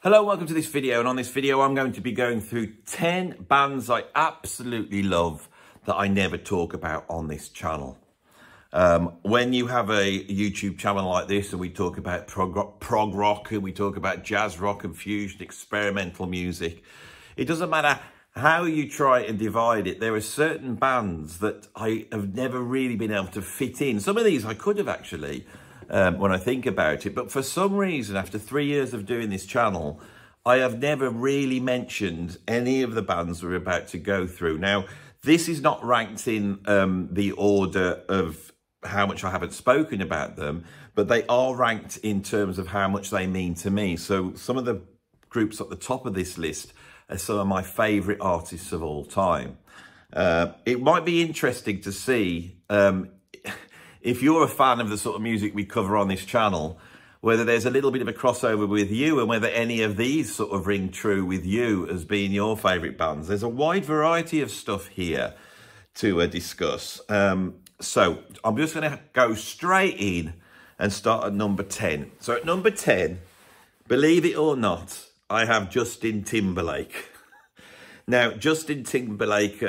Hello, welcome to this video, and on this video I'm going to be going through 10 bands I absolutely love that I never talk about on this channel. When you have a YouTube channel like this and we talk about prog rock and we talk about jazz rock and fusion, experimental music, it doesn't matter how you try and divide it, there are certain bands that I have never really been able to fit in. Some of these I could have actually, when I think about it, but for some reason, after 3 years of doing this channel, I have never really mentioned any of the bands we're about to go through. Now, this is not ranked in the order of how much I haven't spoken about them, but they are ranked in terms of how much they mean to me. So some of the groups at the top of this list are some of my favourite artists of all time. It might be interesting to see, if you're a fan of the sort of music we cover on this channel, whether there's a little bit of a crossover with you and whether any of these sort of ring true with you as being your favourite bands. There's a wide variety of stuff here to discuss. So I'm just going to go straight in and start at number 10. So at number 10, believe it or not, I have Justin Timberlake. Now, Justin Timberlake,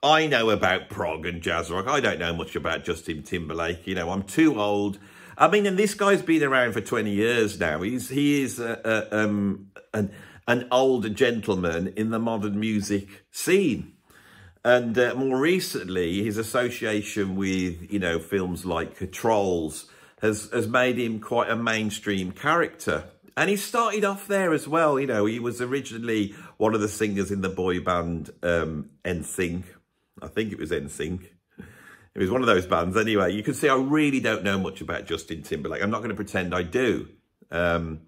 I know about prog and jazz rock. I don't know much about Justin Timberlake. You know, I'm too old. I mean, and this guy's been around for 20 years now. He is an older gentleman in the modern music scene. And more recently, his association with, you know, films like Trolls has made him quite a mainstream character. And he started off there as well. You know, he was originally one of the singers in the boy band NSYNC. I think it was NSYNC. It was one of those bands. Anyway, you can see I really don't know much about Justin Timberlake. I'm not going to pretend I do. In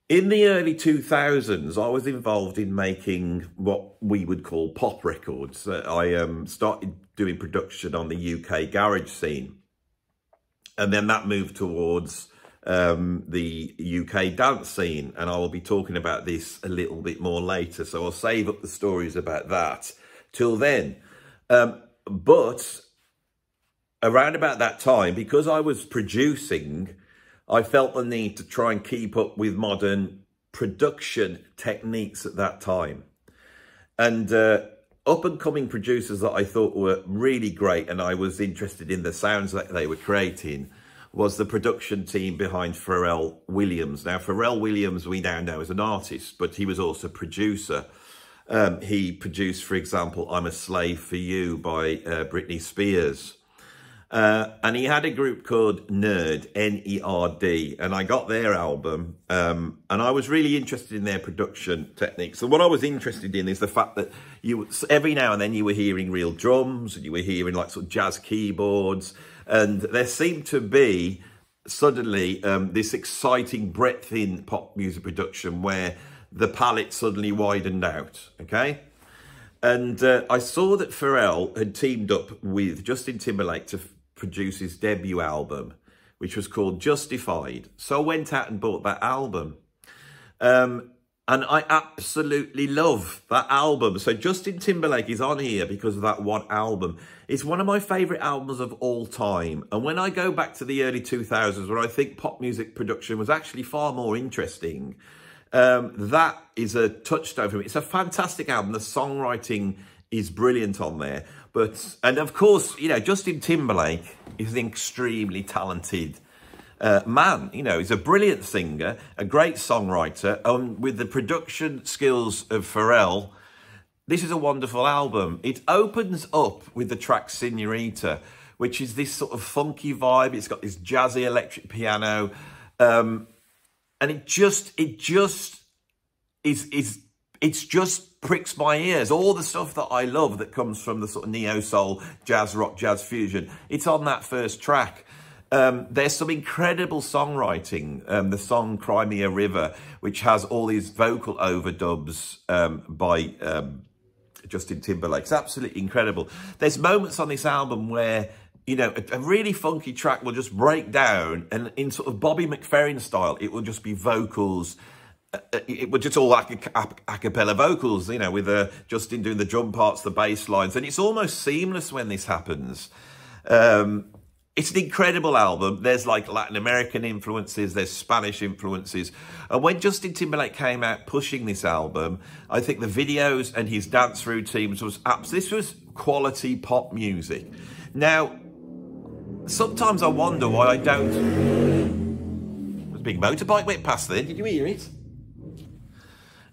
the early 2000s, I was involved in making what we would call pop records. I started doing production on the UK garage scene. And then that moved towards the UK dance scene. And I will be talking about this a little bit more later. So I'll save up the stories about that till then. But around about that time, because I was producing, I felt the need to try and keep up with modern production techniques at that time. And up-and-coming producers that I thought were really great, and I was interested in the sounds that they were creating, was the production team behind Pharrell Williams. Now, Pharrell Williams we now know as an artist, but he was also a producer. He produced, for example, I'm a Slave for You by Britney Spears. And he had a group called Nerd, N-E-R-D, and I got their album, and I was really interested in their production techniques. So what I was interested in is the fact that every now and then you were hearing real drums, and you were hearing like sort of jazz keyboards, and there seemed to be suddenly this exciting breadth in pop music production where the palette suddenly widened out, okay? And I saw that Pharrell had teamed up with Justin Timberlake to produce his debut album, which was called Justified. So I went out and bought that album. And I absolutely love that album. So Justin Timberlake is on here because of that one album. It's one of my favourite albums of all time. And when I go back to the early 2000s, where I think pop music production was actually far more interesting, that is a touchstone for me. It's a fantastic album. The songwriting is brilliant on there. And of course, you know, Justin Timberlake is an extremely talented man. You know, he's a brilliant singer, a great songwriter. And with the production skills of Pharrell, this is a wonderful album. It opens up with the track Senorita, which is this sort of funky vibe. It's got this jazzy electric piano. And it just pricks my ears. All the stuff that I love that comes from the sort of neo-soul, jazz rock, jazz fusion, it's on that first track. There's some incredible songwriting. The song Cry Me a River, which has all these vocal overdubs by Justin Timberlake. It's absolutely incredible. There's moments on this album where, you know, a really funky track will just break down, and in sort of Bobby McFerrin style, it will just be vocals. It was just all a cappella vocals, you know, with Justin doing the drum parts, the bass lines, and it's almost seamless when this happens. It's an incredible album. There's like Latin American influences, there's Spanish influences. And when Justin Timberlake came out pushing this album, I think the videos and his dance routines this was quality pop music. Now, sometimes I wonder why I don't... There's a big motorbike went past there, did you hear it?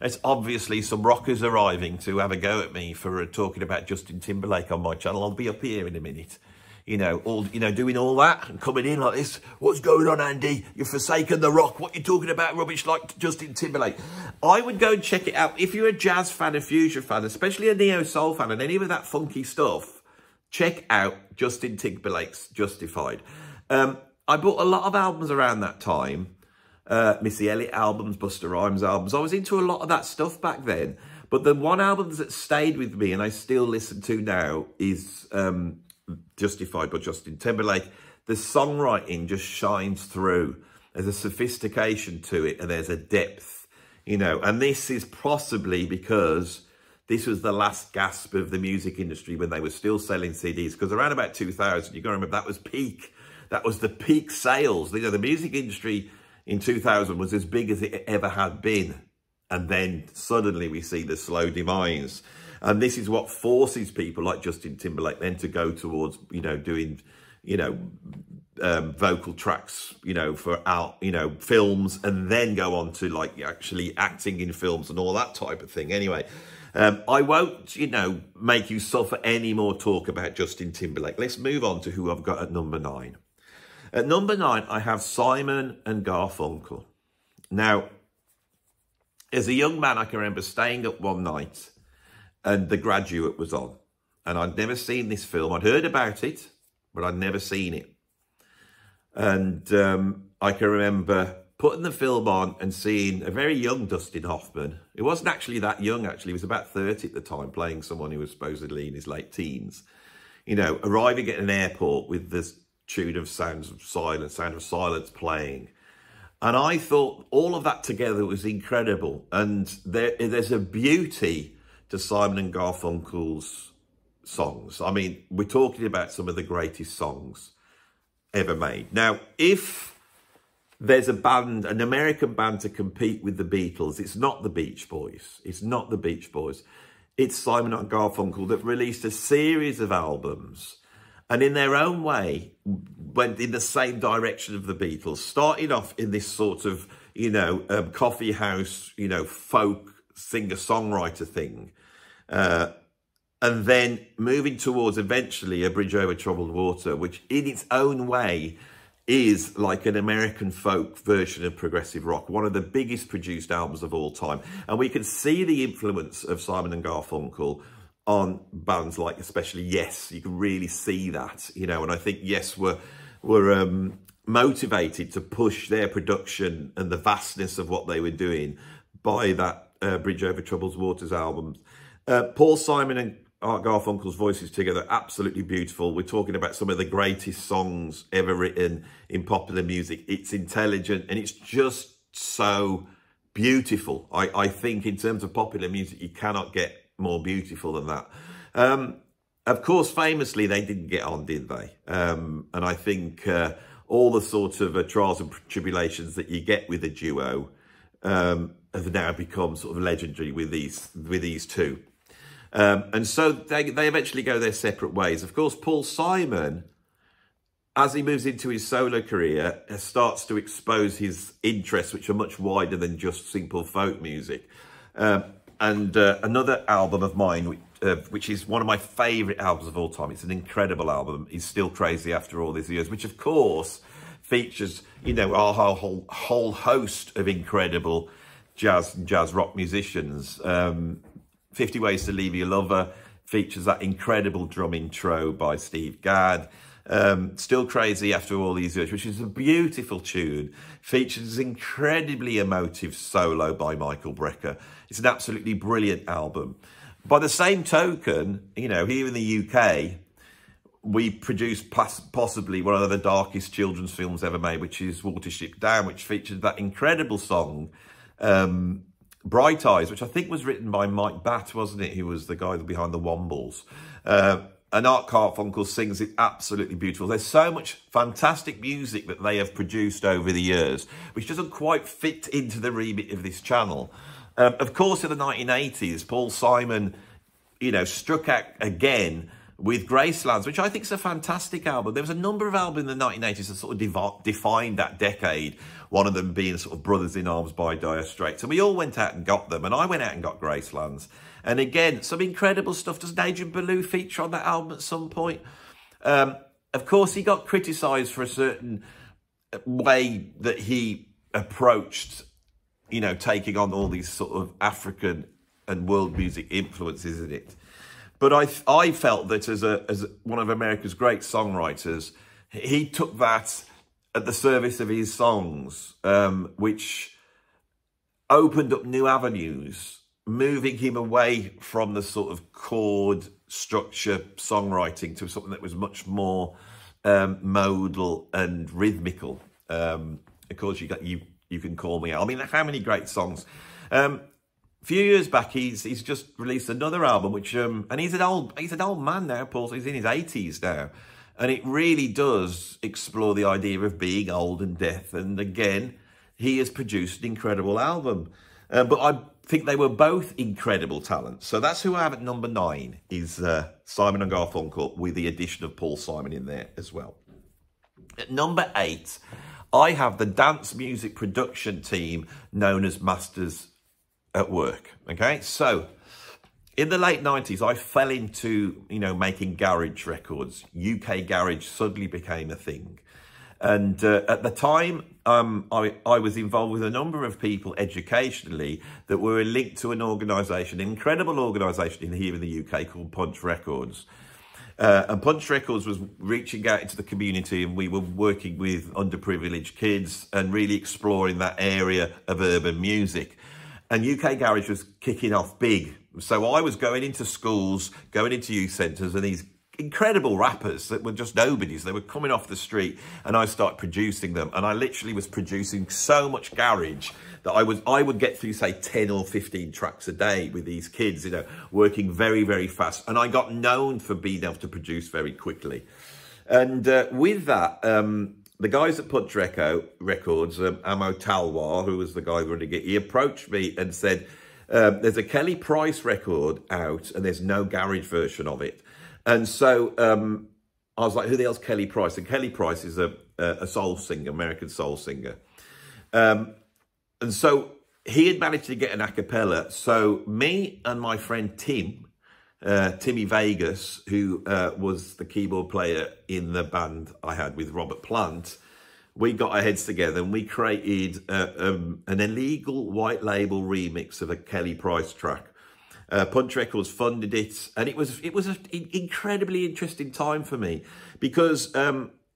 It's obviously some rockers arriving to have a go at me for talking about Justin Timberlake on my channel. I'll be up here in a minute. Doing all that and coming in like this. What's going on, Andy? You've forsaken the rock. What you talking about rubbish like Justin Timberlake? I would go and check it out. If you're a jazz fan, a fusion fan, especially a neo-soul fan and any of that funky stuff, check out Justin Timberlake's Justified. I bought a lot of albums around that time. Missy Elliott albums, Busta Rhymes albums. I was into a lot of that stuff back then. But the one album that stayed with me and I still listen to now is Justified by Justin Timberlake. The songwriting just shines through. There's a sophistication to it and there's a depth, and this is possibly because this was the last gasp of the music industry when they were still selling CDs, because around about 2000, you've got to remember, that was peak. That was the peak sales. The music industry in 2000 was as big as it ever had been. And then suddenly we see the slow demise. And this is what forces people like Justin Timberlake then to go towards, doing, vocal tracks, for films, and then go on to like actually acting in films and all that type of thing. Anyway, I won't, make you suffer any more talk about Justin Timberlake. Let's move on to who I've got at number 9. At number 9, I have Simon and Garfunkel. Now, as a young man, I can remember staying up one night and The Graduate was on. And I'd never seen this film. I'd heard about it, but I'd never seen it. And I can remember putting the film on and seeing a very young Dustin Hoffman. It wasn't actually that young, actually. He was about 30 at the time, playing someone who was supposedly in his late teens. Arriving at an airport with this tune of Sound of Silence playing. And I thought all of that together was incredible. And there's a beauty to Simon and Garfunkel's songs. I mean, we're talking about some of the greatest songs ever made. Now, if there's a band, an American band to compete with the Beatles, it's not the Beach Boys. It's not the Beach Boys. It's Simon and Garfunkel that released a series of albums and in their own way went in the same direction of the Beatles, starting off in this sort of, coffee house, folk singer-songwriter thing. And then moving towards eventually A Bridge Over Troubled Water, which in its own way is like an American folk version of progressive rock, one of the biggest produced albums of all time. And we can see the influence of Simon and Garfunkel on bands like especially Yes. You can really see that, and I think Yes were motivated to push their production and the vastness of what they were doing by that Bridge Over Troubled Waters album. Paul Simon and Art Garfunkel's voices together, absolutely beautiful. We're talking about some of the greatest songs ever written in popular music. It's intelligent and it's just so beautiful. I think in terms of popular music, you cannot get more beautiful than that. Of course, famously, they didn't get on, did they? And I think all the sorts of trials and tribulations that you get with a duo have now become sort of legendary with these two. And so they eventually go their separate ways. Of course, Paul Simon, as he moves into his solo career, starts to expose his interests, which are much wider than just simple folk music. And another album of mine, which is one of my favourite albums of all time, it's an incredible album, is Still Crazy After All These Years, which of course features, our whole host of incredible jazz rock musicians. 50 Ways to Leave Your Lover features that incredible drum intro by Steve Gadd. Still Crazy After All These Years, which is a beautiful tune, features incredibly emotive solo by Michael Brecker. It's an absolutely brilliant album. By the same token, here in the UK, we produced possibly one of the darkest children's films ever made, which is Watership Down, which featured that incredible song, Bright Eyes, which I think was written by Mike Batt, wasn't it? He was the guy behind the Wombles. and Art Garfunkel sings it absolutely beautiful. There's so much fantastic music that they have produced over the years, which doesn't quite fit into the remit of this channel. Of course, in the 1980s, Paul Simon, you know, struck out again with Gracelands, which I think is a fantastic album. There was a number of albums in the 1980s that sort of defined that decade, one of them being sort of Brothers in Arms by Dire Straits. And we all went out and got them, and I went out and got Gracelands. And again, some incredible stuff. Doesn't Adrian Belew feature on that album at some point? Of course, he got criticised for a certain way that he approached, you know, taking on all these sort of African and world music influences in it. But I felt that as one of America's great songwriters, he took that at the service of his songs, which opened up new avenues, moving him away from the sort of chord structure songwriting to something that was much more modal and rhythmical. Of course, you can call me out. I mean, how many great songs? A few years back, he's just released another album, which and he's an old man now, Paul. So he's in his 80s now, and it really does explore the idea of being old and death. And again, he has produced an incredible album. But I think they were both incredible talents. So that's who I have at number 9 is Simon and Garfunkel, with the addition of Paul Simon in there as well. At number 8, I have the dance music production team known as Masters at Work. Okay, so in the late 90s, I fell into, you know, making garage records. UK garage suddenly became a thing. And at the time, I was involved with a number of people educationally that were linked to an organisation, an incredible organisation here in the UK called Punch Records. And Punch Records was reaching out into the community, and we were working with underprivileged kids and really exploring that area of urban music. And UK Garage was kicking off big. So I was going into schools, going into youth centres, and these incredible rappers that were just nobodies, they were coming off the street, and I started producing them. And I literally was producing so much garage that I would get through, say, 10 or 15 tracks a day with these kids, you know, working very, very fast. And I got known for being able to produce very quickly. And with that, the guys at Punch Records, Amo Talwar, who was the guy running it, he approached me and said, there's a Kelly Price record out and there's no garage version of it. And so I was like, who the hell's Kelly Price? And Kelly Price is a soul singer, American soul singer. And so he had managed to get an a cappella. So me and my friend Timmy Vegas, who was the keyboard player in the band I had with Robert Plant, we got our heads together and we created an illegal white label remix of a Kelly Price track. Punch Records funded it, and it was an incredibly interesting time for me because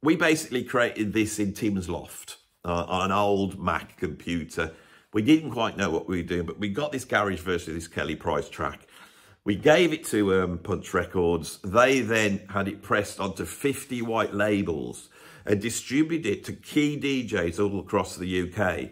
we basically created this in Tim's loft on an old Mac computer. We didn't quite know what we were doing, but we got this garage version of this Kelly Price track. We gave it to Punch Records. They then had it pressed onto 50 white labels and distributed it to key DJs all across the UK.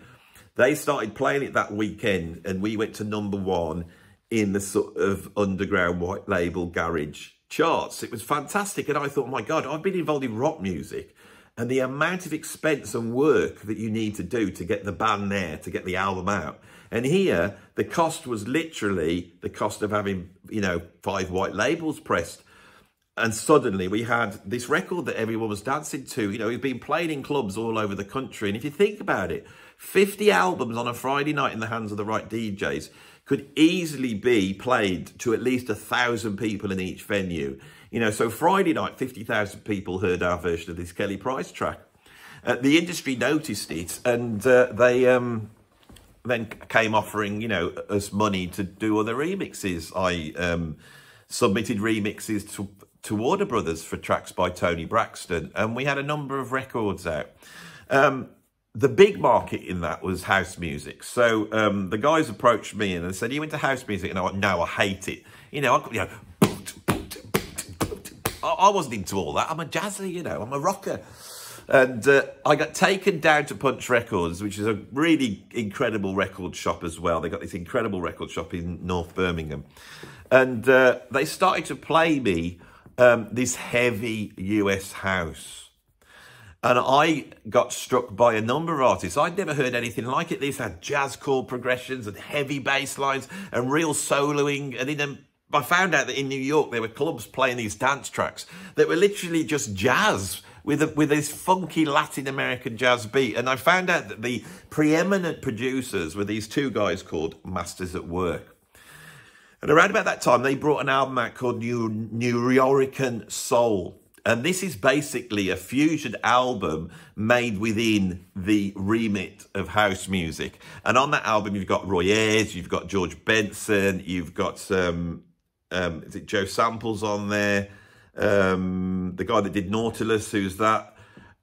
They started playing it that weekend, and we went to #1 in the sort of underground white label garage charts. It was fantastic. And I thought, oh my God, I've been involved in rock music, and the amount of expense and work that you need to do to get the band there, to get the album out. And here, the cost was literally the cost of having, you know, 5 white labels pressed. And suddenly we had this record that everyone was dancing to. You know, it's been played in clubs all over the country. And if you think about it, 50 albums on a Friday night in the hands of the right DJs could easily be played to at least 1,000 people in each venue. You know, so Friday night, 50,000 people heard our version of this Kelly Price track. The industry noticed it, and they then came offering, you know, us money to do other remixes. I submitted remixes to Warner Brothers for tracks by Tony Braxton, and we had a number of records out. The big market in that was house music. So the guys approached me and they said, "Are you into house music?" And I went, "No, I hate it." You know, I wasn't into all that. I'm a jazzer, you know, I'm a rocker. And I got taken down to Punch Records, which is a really incredible record shop as well. They got this incredible record shop in North Birmingham. And they started to play me this heavy US house. And I got struck by a number of artists. I'd never heard anything like it. These had jazz chord progressions and heavy bass lines and real soloing. And I found out that in New York, there were clubs playing these dance tracks that were literally just jazz with this funky Latin American jazz beat. And I found out that the preeminent producers were these two guys called Masters at Work. And around about that time, they brought an album out called New York Soul. And this is basically a fusion album made within the remit of house music. And on that album, you've got Roy Ayers, you've got George Benson, you've got is it Joe Samples on there? The guy that did Nautilus, who's that?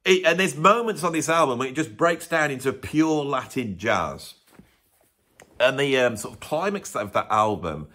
And there's moments on this album where it just breaks down into pure Latin jazz. And the sort of climax of that album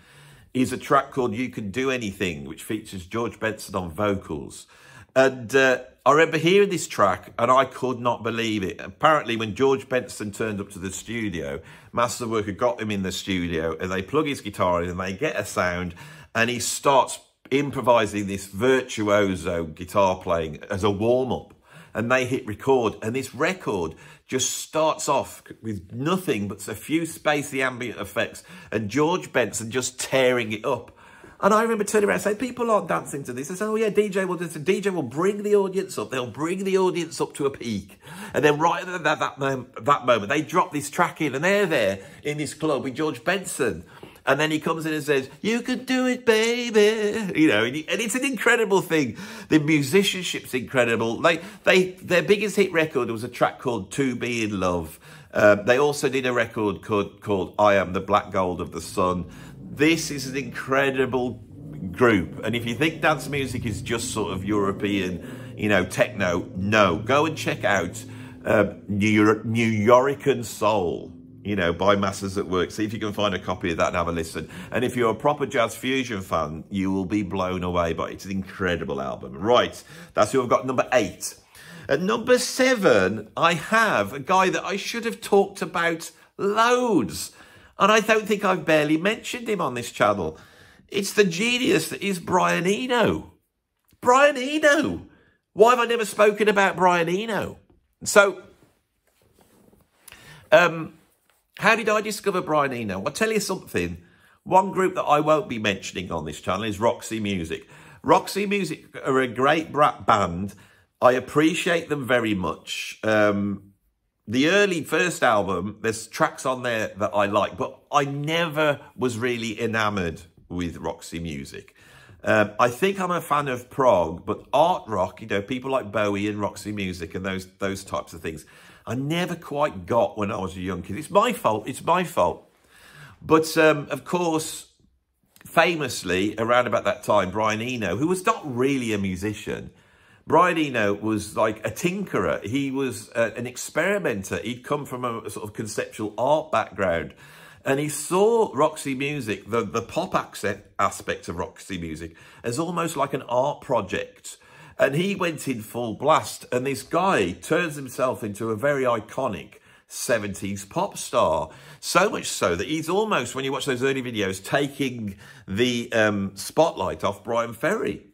is a track called You Can Do Anything, which features George Benson on vocals. And I remember hearing this track and I could not believe it. Apparently, when George Benson turned up to the studio, Master Worker got him in the studio and they plug his guitar in and they get a sound and he starts improvising this virtuoso guitar playing as a warm-up. And they hit record, and this record just starts off with nothing but a few spacey ambient effects and George Benson just tearing it up. And I remember turning around and saying, people aren't dancing to this. I said, oh yeah, DJ will do this. DJ will bring the audience up. They'll bring the audience up to a peak. And then right at that moment, they drop this track in and they're there in this club with George Benson. And then he comes in and says, you can do it, baby. You know, and it's an incredible thing. The musicianship's incredible. Their biggest hit record was a track called To Be In Love. They also did a record called I Am the Black Gold of the Sun. This is an incredible group. And if you think dance music is just sort of European, you know, techno, no. Go and check out New York Soul, you know, by Masters at Work. See if you can find a copy of that and have a listen. And if you're a proper jazz fusion fan, you will be blown away by it. It's an incredible album. Right, that's who I've got number 8. At number 7, I have a guy that I should have talked about loads. And I don't think I've barely mentioned him on this channel. It's the genius that is Brian Eno. Brian Eno. Why have I never spoken about Brian Eno? So, how did I discover Brian Eno? I'll tell you something. One group that I won't be mentioning on this channel is Roxy Music. Roxy Music are a great band. I appreciate them very much. The early first album, there's tracks on there that I like, but I never was really enamoured with Roxy Music. I think I'm a fan of prog, but art rock, you know, people like Bowie and Roxy Music and those types of things, I never quite got when I was a young kid. It's my fault. It's my fault. But, of course, famously, around about that time, Brian Eno, who was not really a musician, Brian Eno was like a tinkerer. He was an experimenter. He'd come from a sort of conceptual art background. And he saw Roxy Music, the pop aspect of Roxy Music, as almost like an art project. And he went in full blast. And this guy turns himself into a very iconic 70s pop star. So much so that he's almost, when you watch those early videos, taking the spotlight off Brian Ferry.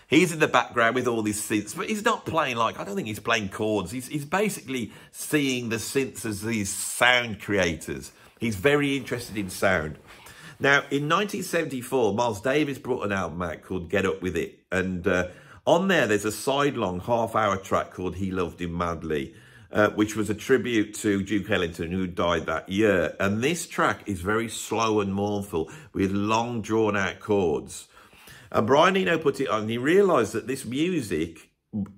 He's in the background with all these synths, but he's not playing like, I don't think he's playing chords. He's basically seeing the synths as these sound creators. He's very interested in sound. Now, in 1974, Miles Davis brought an album out called Get Up With It. And on there's a sidelong half-hour track called He Loved Him Madly, which was a tribute to Duke Ellington, who died that year. And this track is very slow and mournful with long, drawn-out chords. And Brian Eno put it on, and he realised that this music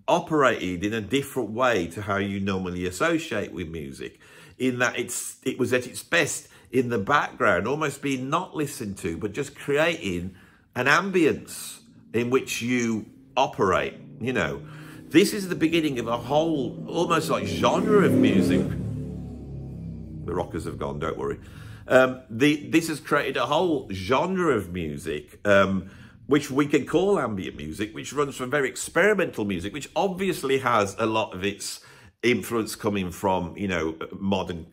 operated in a different way to how you normally associate with music, in that it was at its best in the background, almost being not listened to, but just creating an ambience in which you operate, you know. This is the beginning of a whole, almost like genre of music. The rockers have gone, don't worry. This has created a whole genre of music, which we can call ambient music, which runs from very experimental music, which obviously has a lot of its influence coming from, you know, modern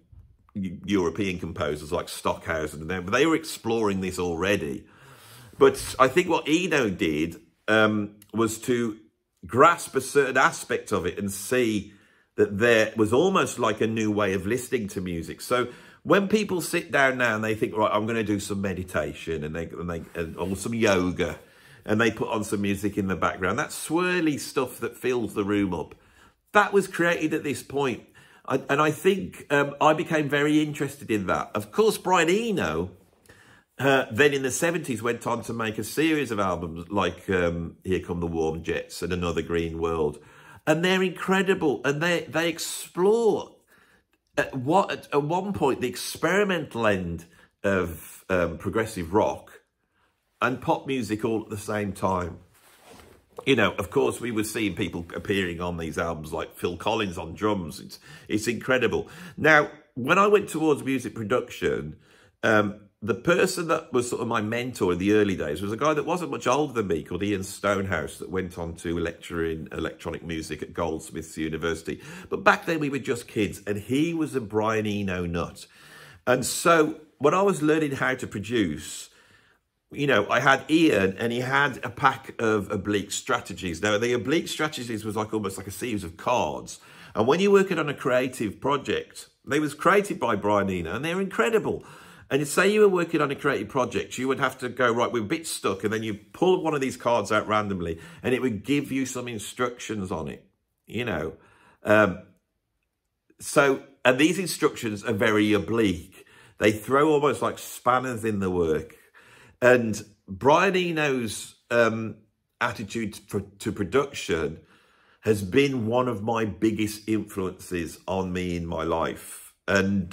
European composers like Stockhausen and them. But they were exploring this already. But I think what Eno did was to grasp a certain aspect of it and see that there was almost like a new way of listening to music. So when people sit down now and they think, right, I'm going to do some meditation or some yoga, and they put on some music in the background, that swirly stuff that fills the room up, that was created at this point. And I think I became very interested in that. Of course, Brian Eno, then in the 70s, went on to make a series of albums like Here Come the Warm Jets and Another Green World. And they're incredible. And they explore, at one point, the experimental end of progressive rock and pop music all at the same time. You know, of course, we were seeing people appearing on these albums like Phil Collins on drums. It's incredible. Now, when I went towards music production, the person that was sort of my mentor in the early days was a guy that wasn't much older than me called Ian Stonehouse, that went on to lecture in electronic music at Goldsmiths University. But back then we were just kids, and he was a Brian Eno nut. And so when I was learning how to produce, you know, I had Ian, and he had a pack of oblique strategies. Now, the oblique strategies was like almost like a series of cards. And when you're working on a creative project, they was created by Brian Eno, and they're incredible. And say you were working on a creative project, you would have to go, right, we're a bit stuck, and then you pull one of these cards out randomly, and it would give you some instructions on it, you know. And these instructions are very oblique. They throw almost like spanners in the work. And Brian Eno's attitude to production has been one of my biggest influences on me in my life. And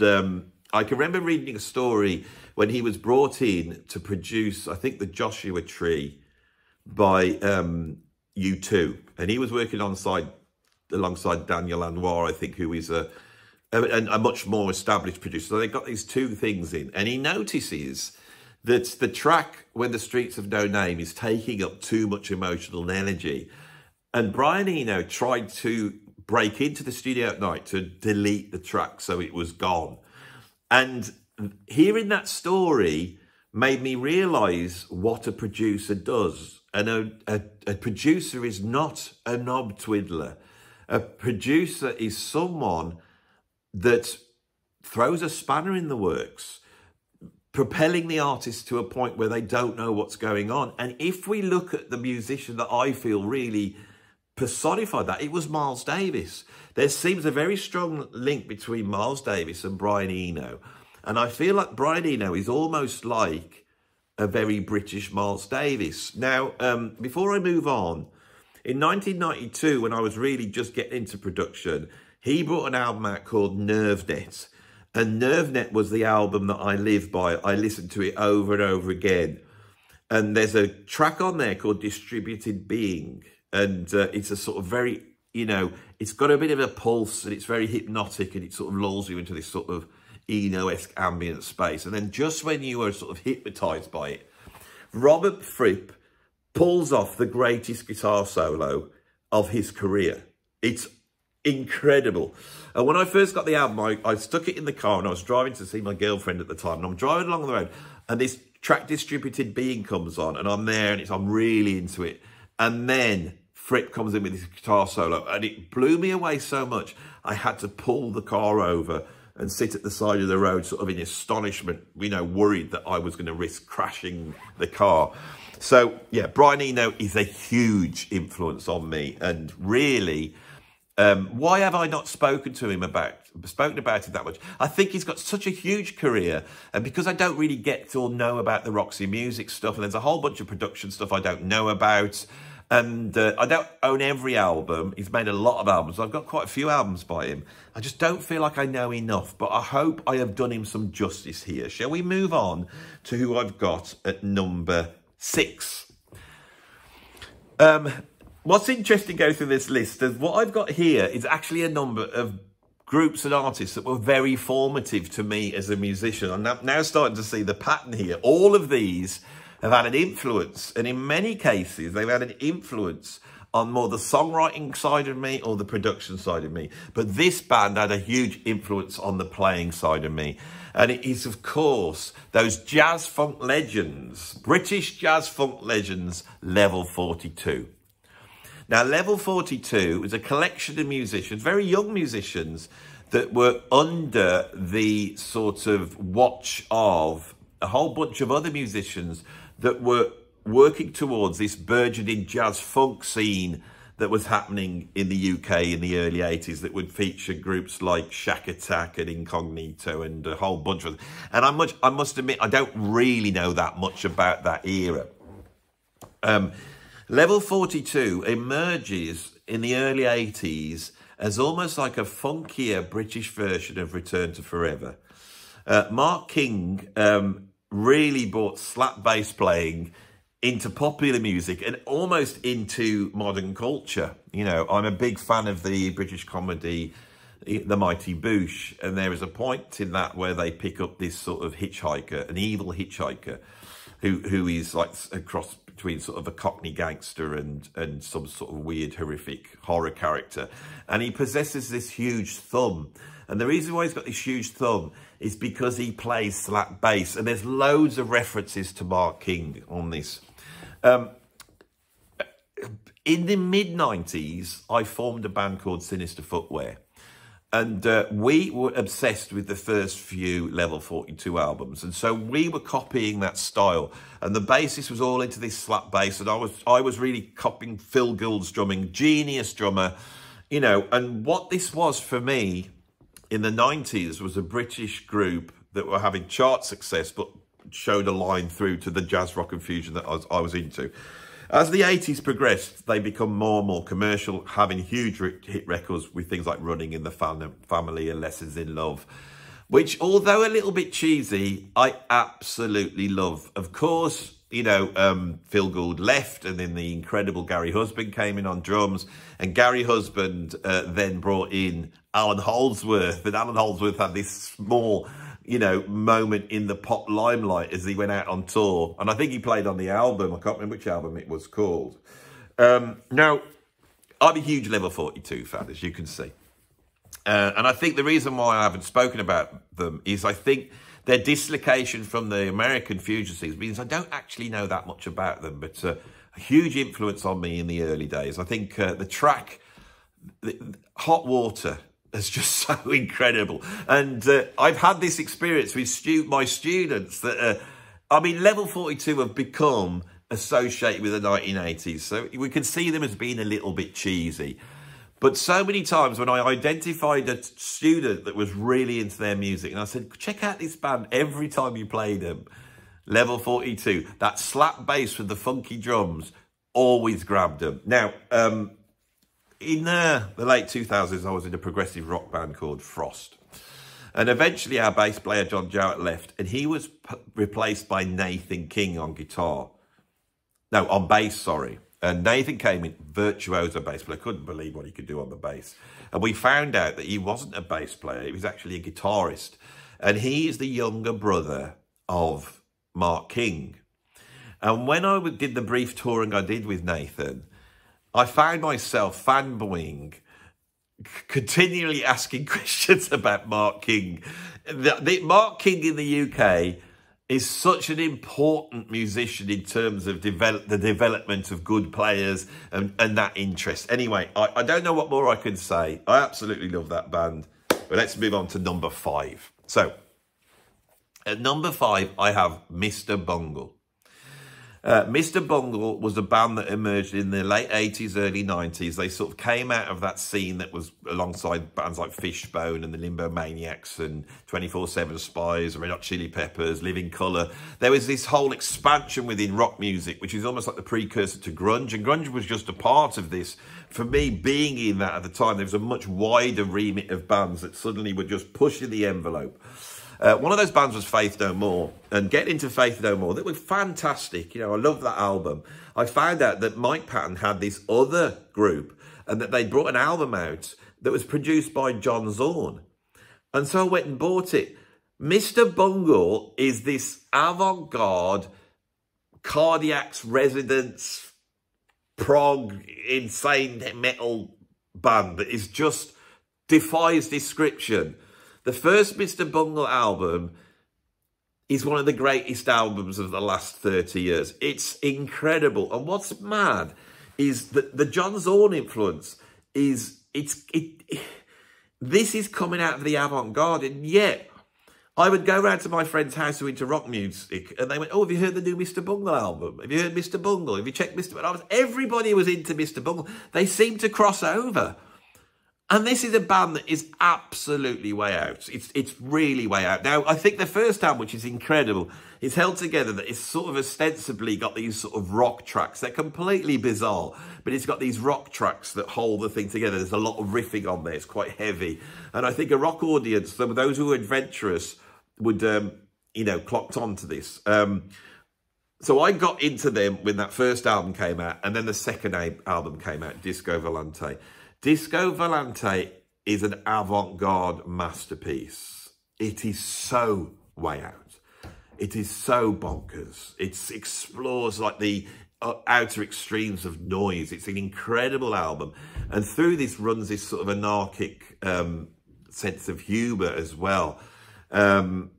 I can remember reading a story when he was brought in to produce, I think, the Joshua Tree by U2. And he was working alongside Daniel Lanois, I think, who is a much more established producer. So they got these two things in. And he notices that the track When the Streets Have No Name is taking up too much emotional energy. And Brian Eno tried to break into the studio at night to delete the track so it was gone. And hearing that story made me realise what a producer does. And a producer is not a knob twiddler. A producer is someone that throws a spanner in the works, propelling the artist to a point where they don't know what's going on. And if we look at the musician that I feel really personified that, it was Miles Davis. There seems a very strong link between Miles Davis and Brian Eno. And I feel like Brian Eno is almost like a very British Miles Davis. Now, before I move on, in 1992, when I was really just getting into production, he brought an album out called NerveNet. And NerveNet was the album that I live by. I listened to it over and over again. And there's a track on there called Distributed Being. And it's a sort of very, you know, it's got a bit of a pulse, and it's very hypnotic, and it sort of lulls you into this sort of Eno-esque ambient space. And then just when you are sort of hypnotised by it, Robert Fripp pulls off the greatest guitar solo of his career. It's incredible. And when I first got the album, I stuck it in the car, and I was driving to see my girlfriend at the time, and I'm driving along the road, and this track Distributed Being comes on, and I'm there, and I'm really into it. And then Fripp comes in with his guitar solo, and it blew me away so much, I had to pull the car over and sit at the side of the road, sort of in astonishment, you know, worried that I was going to risk crashing the car. So, yeah, Brian Eno is a huge influence on me, and really, why have I not spoken about it that much? I think he's got such a huge career, and because I don't really get to know about the Roxy Music stuff, and there's a whole bunch of production stuff I don't know about, and I don't own every album. He's made a lot of albums. I've got quite a few albums by him. I just don't feel like I know enough, but I hope I have done him some justice here. Shall we move on to who I've got at number 6? What's interesting going through this list is what I've got here is actually a number of groups and artists that were very formative to me as a musician. I'm now starting to see the pattern here. All of these have had an influence, and in many cases, they've had an influence on more the songwriting side of me or the production side of me. But this band had a huge influence on the playing side of me. And it is, of course, those jazz funk legends, British jazz funk legends, Level 42. Now, Level 42 was a collection of musicians, very young musicians, that were under the sort of watch of a whole bunch of other musicians that were working towards this burgeoning jazz funk scene that was happening in the UK in the early 80s, that would feature groups like Shack Attack and Incognito and a whole bunch of them. And I must admit, I don't really know that much about that era. Level 42 emerges in the early 80s as almost like a funkier British version of Return to Forever. Mark King really brought slap bass playing into popular music and almost into modern culture. You know, I'm a big fan of the British comedy The Mighty Boosh, and there is a point in that where they pick up this sort of hitchhiker, an evil hitchhiker, who is like a cross between sort of a Cockney gangster and some sort of weird, horrific horror character. And he possesses this huge thumb. And the reason why he's got this huge thumb is because he plays slap bass. And there's loads of references to Mark King on this. In the mid-90s, I formed a band called Sinister Footwear. And we were obsessed with the first few Level 42 albums. And so we were copying that style. And the bassist was all into this slap bass. And I was really copying Phil Gould's drumming, genius drummer, you know. And what this was for me in the 90s was a British group that were having chart success, but showed a line through to the jazz, rock and fusion that I was into. As the 80s progressed, they become more and more commercial, having huge hit records with things like Running in the Family and Lessons in Love, which, although a little bit cheesy, I absolutely love. Of course, you know, Phil Gould left, and then the incredible Gary Husband came in on drums, and Gary Husband then brought in Alan Holdsworth, and Alan Holdsworth had this small, you know, moment in the pop limelight as he went out on tour. And I think he played on the album. I can't remember which album it was called. Now, I'm a huge Level 42 fan, as you can see. And I think the reason why I haven't spoken about them is I think their dislocation from the American fusion scenes means I don't actually know that much about them, but a huge influence on me in the early days. I think the track, Hot Water, it's just so incredible. And I've had this experience with my students that, I mean, Level 42 have become associated with the 1980s. So we can see them as being a little bit cheesy. But so many times when I identified a student that was really into their music, and I said, check out this band every time you play them, Level 42, that slap bass with the funky drums always grabbed them. Now, in the late 2000s, I was in a progressive rock band called Frost. And eventually our bass player, John Jarrett, left, and he was replaced by Nathan King on guitar. No, on bass, sorry. And Nathan came in, virtuoso bass player. I couldn't believe what he could do on the bass. And we found out that he wasn't a bass player. He was actually a guitarist. And he is the younger brother of Mark King. And when I did the brief touring I did with Nathan, I found myself fanboying, continually asking questions about Mark King. Mark King in the UK is such an important musician in terms of the development of good players and that interest. Anyway, I don't know what more I can say. I absolutely love that band. But let's move on to number 5. So, at number 5, I have Mr. Bungle. Mr. Bungle was a band that emerged in the late 80s, early 90s. They sort of came out of that scene that was alongside bands like Fishbone and the Limbo Maniacs and 24/7 Spies, Red Hot Chili Peppers, Living Colour. There was this whole expansion within rock music, which is almost like the precursor to grunge. And grunge was just a part of this. For me, being in that at the time, there was a much wider remit of bands that suddenly were just pushing the envelope. One of those bands was Faith No More, and getting into Faith No More, that was fantastic. You know, I love that album. I found out that Mike Patton had this other group and that they brought an album out that was produced by John Zorn. And so I went and bought it. Mr. Bungle is this avant-garde, Cardiac's Residence, prog, insane metal band that is just defies description. The first Mr. Bungle album is one of the greatest albums of the last 30 years. It's incredible. And what's mad is that the John Zorn influence is, this is coming out of the avant-garde. And yet, I would go round to my friend's house who were into rock music, and they went, oh, have you heard the new Mr. Bungle album? Have you heard Mr. Bungle? Have you checked Mr. Bungle? Everybody was into Mr. Bungle. They seem to cross over. And this is a band that is absolutely way out. It's really way out. Now, I think the first album, which is incredible, is held together that it's sort of ostensibly got these sort of rock tracks. They're completely bizarre, but it's got these rock tracks that hold the thing together. There's a lot of riffing on there. It's quite heavy. And I think a rock audience, those who are adventurous, would, you know, clocked on to this. So I got into them when that first album came out, and then the second album came out, Disco Volante. Disco Volante is an avant-garde masterpiece. It is so way out. It is so bonkers. It explores like the outer extremes of noise. It's an incredible album. And through this runs this sort of anarchic sense of humour as well. Then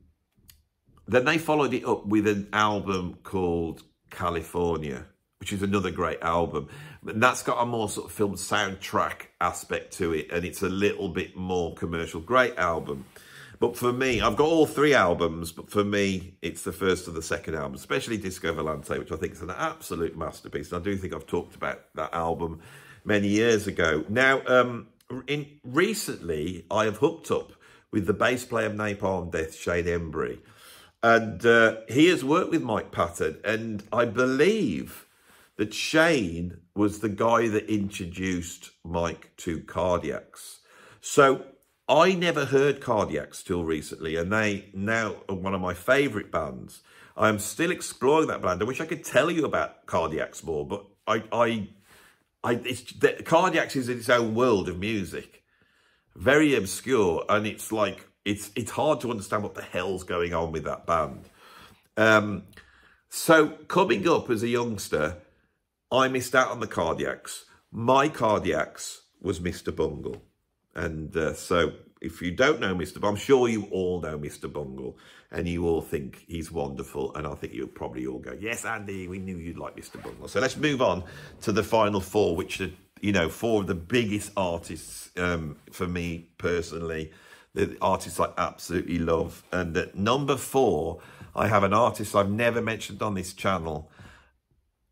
they followed it up with an album called California, which is another great album. And that's got a more sort of film soundtrack aspect to it, and it's a little bit more commercial. Great album. But for me, I've got all three albums, but for me, it's the first and the second album, especially Disco Volante, which I think is an absolute masterpiece. And I do think I've talked about that album many years ago. Now, recently, I have hooked up with the bass player of Napalm Death, Shane Embry. And he has worked with Mike Patton, and I believe that Shane was the guy that introduced Mike to Cardiacs. So I never heard Cardiacs till recently, and they now are one of my favourite bands. I'm still exploring that band. I wish I could tell you about Cardiacs more, but Cardiacs is in its own world of music, very obscure, and it's like it's hard to understand what the hell's going on with that band. So coming up as a youngster, I missed out on the Cardiacs. My Cardiacs was Mr. Bungle. And so if you don't know Mr. Bungle, I'm sure you all know Mr. Bungle, and you all think he's wonderful. And I think you'll probably all go, yes, Andy, we knew you'd like Mr. Bungle. So let's move on to the final four, which are, you know, four of the biggest artists for me personally, the artists I absolutely love. And at number 4, I have an artist I've never mentioned on this channel.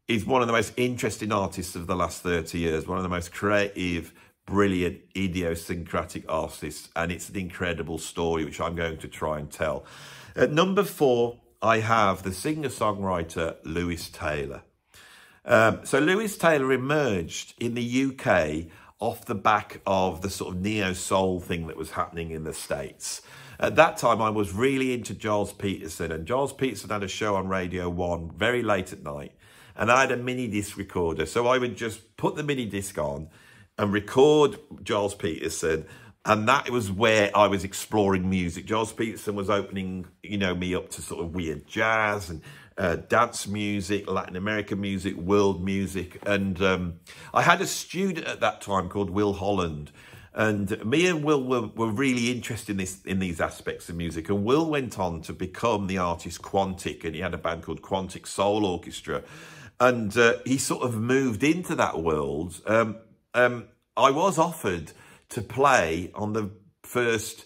He's one of the most interesting artists of the last 30 years, one of the most creative, brilliant, idiosyncratic artists, and it's an incredible story, which I'm going to try and tell. At number 4, I have the singer-songwriter Lewis Taylor. So Lewis Taylor emerged in the UK off the back of the sort of neo-soul thing that was happening in the States. At that time, I was really into Giles Peterson, and Giles Peterson had a show on Radio 1 very late at night, and I had a mini disc recorder, so I would just put the mini disc on and record Giles Peterson, and that was where I was exploring music. Giles Peterson was opening, you know, me up to sort of weird jazz and dance music, Latin American music, world music. And I had a student at that time called Will Holland. And me and Will were really interested in these aspects of music. And Will went on to become the artist Quantic, and he had a band called Quantic Soul Orchestra. And he sort of moved into that world. I was offered to play on the first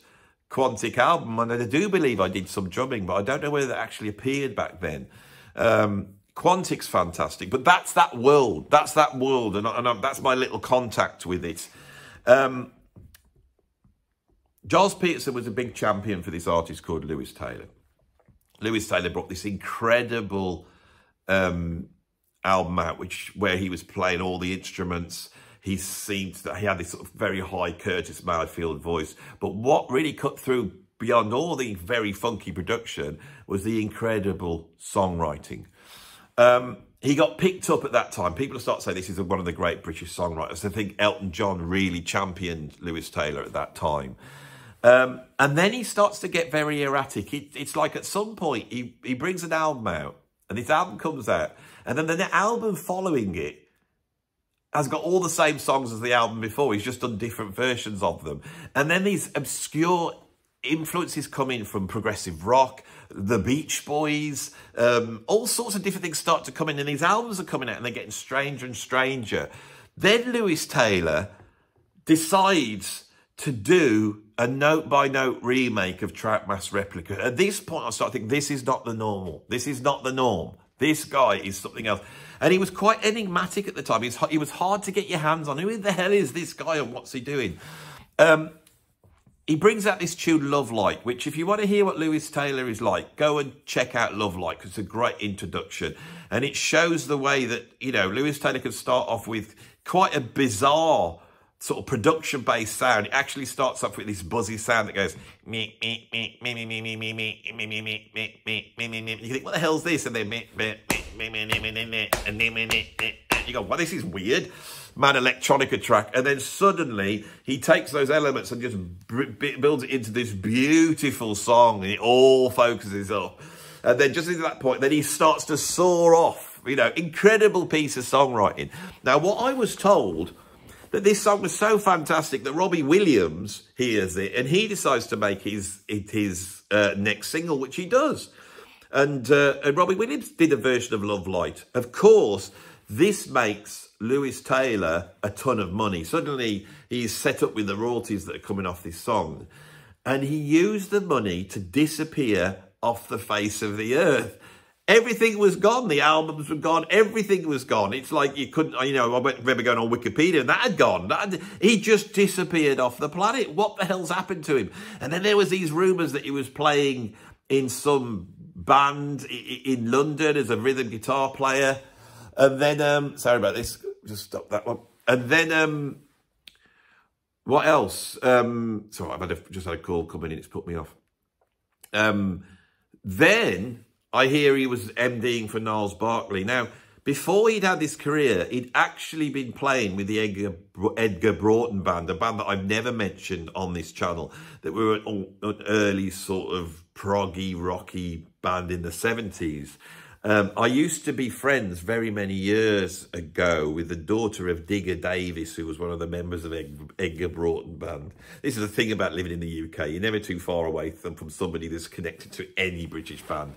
Quantic album, and I do believe I did some drumming, but I don't know whether that actually appeared back then. Quantic's fantastic, but that's that world. That's that world, and that's my little contact with it. Giles Peterson was a big champion for this artist called Lewis Taylor. Lewis Taylor brought this incredible album out, where he was playing all the instruments. He seemed that he had this sort of very high Curtis Mayfield voice. But what really cut through beyond all the very funky production was the incredible songwriting. He got picked up at that time. People start to say this is one of the great British songwriters. I think Elton John really championed Lewis Taylor at that time. And then he starts to get very erratic. It's like at some point he brings an album out, and this album comes out, and then the album following it has got all the same songs as the album before. He's just done different versions of them. And then these obscure influences come in from progressive rock, the Beach Boys, all sorts of different things start to come in, and these albums are coming out and they're getting stranger and stranger. Then Lewis Taylor decides to do a note-by-note remake of Troutmass Replica. At this point, I start thinking, this is not the normal. This is not the norm. This guy is something else. And he was quite enigmatic at the time. He was hard to get your hands on. Who the hell is this guy and what's he doing? He brings out this tune, Love Light, which if you want to hear what Lewis Taylor is like, go and check out Love Light, because it's a great introduction. And it shows the way that, you know, Lewis Taylor could start off with quite a bizarre sort of production-based sound. It actually starts off with this buzzy sound that goes me, me, me, me, me, me, me, me, me, me, me, me, me, me, me, me, me. You think, what the hell's this? And then me, me, me, me, me, me, me, me, and me, me, me, me. You go, well, this is weird. Man, electronica track. And then suddenly he takes those elements and just builds it into this beautiful song, and it all focuses up. And then just at that point, then he starts to soar off. You know, incredible piece of songwriting. Now, what I was told, that this song was so fantastic that Robbie Williams hears it and he decides to make his next single, which he does. And Robbie Williams did a version of Love Light. Of course, this makes Lewis Taylor a ton of money. Suddenly, he's set up with the royalties that are coming off this song. And he used the money to disappear off the face of the earth. Everything was gone. The albums were gone. Everything was gone. It's like you couldn't, you know, I remember going on Wikipedia and that had gone. He just disappeared off the planet. What the hell's happened to him? And then there was these rumours that he was playing in some band in London as a rhythm guitar player. And then, sorry about this, just stop that one. And then, what else? Sorry, I've just had a call coming in, it's put me off. Then I hear he was MDing for Gnarls Barkley. Now, before he'd had this career, he'd actually been playing with the Edgar Broughton Band, a band that I've never mentioned on this channel, that were an early sort of proggy, rocky band in the 70s. I used to be friends very many years ago with the daughter of Digger Davis, who was one of the members of Edgar Broughton Band. This is the thing about living in the UK. You're never too far away from somebody that's connected to any British band.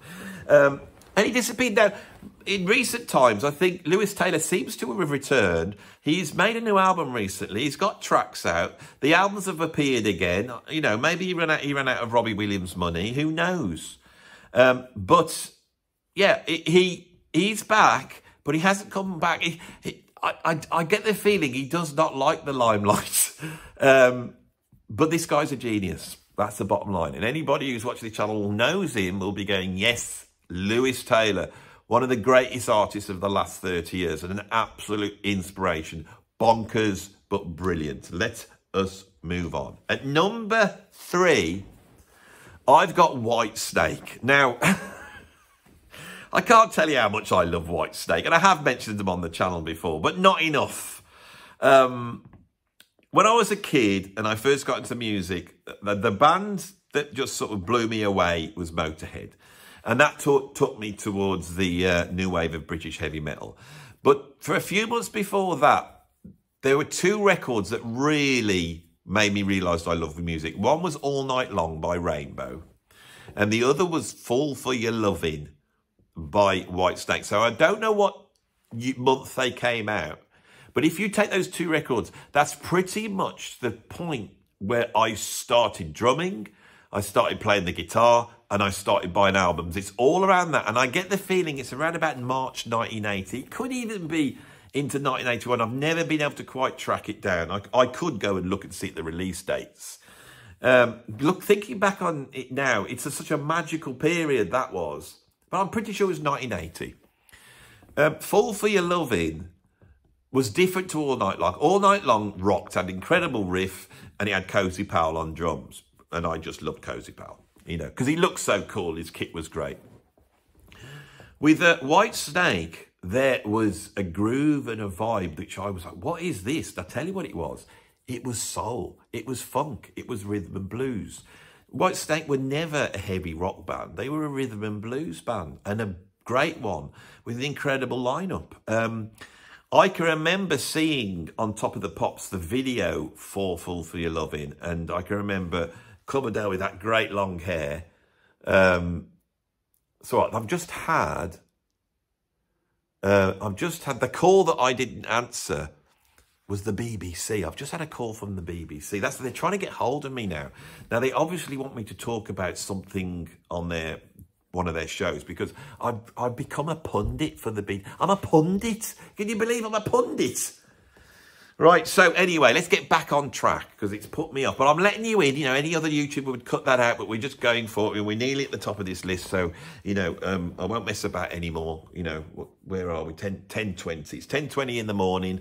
And he disappeared. Now, in recent times, I think Lewis Taylor seems to have returned. He's made a new album recently. He's got tracks out. The albums have appeared again. You know, maybe he ran out of Robbie Williams' money. Who knows? But yeah, he's back, but he hasn't come back. I get the feeling he does not like the limelight. But this guy's a genius. That's the bottom line. And anybody who's watching the channel knows him will be going, yes, Lewis Taylor, one of the greatest artists of the last 30 years and an absolute inspiration. Bonkers, but brilliant. Let us move on. At number 3, I've got Whitesnake. Now, I can't tell you how much I love Whitesnake, and I have mentioned them on the channel before, but not enough. When I was a kid and I first got into music, the band that just sort of blew me away was Motorhead. And that took me towards the new wave of British heavy metal. But for a few months before that, there were 2 records that really made me realise I love the music. One was All Night Long by Rainbow, and the other was Fall For Your Lovin' by Whitesnake. So I don't know what month they came out, but if you take those 2 records, that's pretty much the point where I started drumming, I started playing the guitar, and I started buying albums. It's all around that, and I get the feeling it's around about March 1980. It could even be into 1981. I've never been able to quite track it down. I could go and look and see the release dates. Thinking back on it now, it's such a magical period that was. But I'm pretty sure it was 1980. Fall For Your Lovin' was different to All Night Long. All Night Long rocked, had an incredible riff, and it had Cozy Powell on drums. And I just loved Cozy Powell, you know, because he looked so cool. His kit was great. With Whitesnake, there was a groove and a vibe which I was like, what is this? I'll tell you what it was. It was soul. It was funk. It was rhythm and blues. Whitesnake were never a heavy rock band. They were a rhythm and blues band, and a great one with an incredible lineup. I can remember seeing on Top of the Pops the video for Fool for Your Loving, and I can remember Coverdale with that great long hair. So I've just had the call that I didn't answer was the BBC. I've just had a call from the BBC. They're trying to get hold of me now. Now they obviously want me to talk about something on one of their shows, because I've become a pundit for the BBC. I'm a pundit. Can you believe I'm a pundit? Right, so anyway, let's get back on track, because it's put me off. But I'm letting you in. You know, any other YouTuber would cut that out, but we're just going for it. We're nearly at the top of this list, so, you know, I won't mess about anymore. You know, where are we? 10:20. It's 10:20 in the morning,